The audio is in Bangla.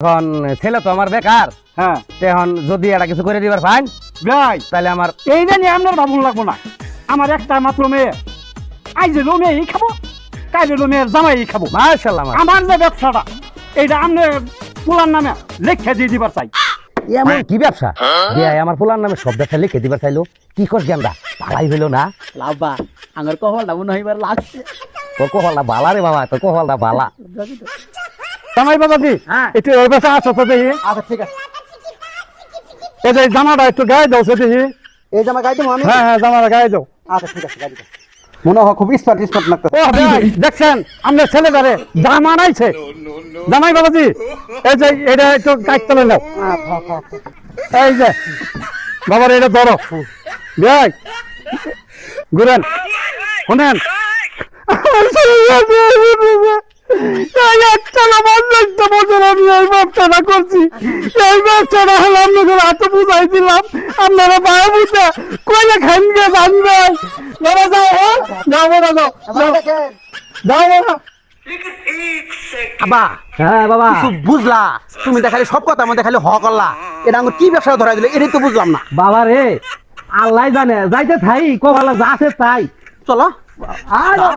এখন ছেলে তো আমার বেকার। হ্যাঁ এখন যদি এটা কিছু করে দিবার ফাইন ভাই তাহলে আমার এই জানি আপনার ভাবুন লাগবো না। আমার একটা মাত্র মেয়ে, আজ যে মেয়েই খাবো, কাজে মেয়ের জামাই খাবো। মাশাআল্লাহ আমার যে ব্যবসাটা এইটা আপনি পুলার নামে লেখা দিয়ে দিবার চাই। এমন কি ব্যবসা দিয়া আমার পোলার নামে সব ব্যবসা লিখে দিবার চাইলো? কি কর গেন্দা ভালাই হইলো না? লাভবা আমার কপালটা মনে হইবার লাগছে। তোর কপালটা বালা রে বাবা, তোর কপালটা বালা। জামাই বাবাজি হ্যাঁ। একটু ওই পাশে আসো তো দেখি। আচ্ছা ঠিক আছে, এই যে জামাটা একটু গায়ে দাও সে দেখি। এই জামা গাইতে আমি। হ্যাঁ হ্যাঁ জামাটা গায়ে দাও। আচ্ছা ঠিক আছে, গাইতে মনে হয় খুব স্মার্ট লাগতো। ও ভাই দেখছেন আপনার ছেলেটারে জামা নাইছে। জামাই বাবাজি এই যে এটা একটু গাইতে নাও। এই যে বাবার এটা ধরো ভাই, ঘুরেন শুনেন। আপনারা পায়ে বুঝতে কইলে খান গিয়ে জানবে। আবা হ্যাঁ বাবা, কিছু বুঝলা? তুমি দেখালি সব কথা মধ্যে খালি হ করলা। এটা আমার কি ব্যবসা ধরাই দিলে এটাই তো বুঝলাম না। বাবা রে আল্লাহ জানে, যাইতে থাই কপালে যা আছে তাই। চলো।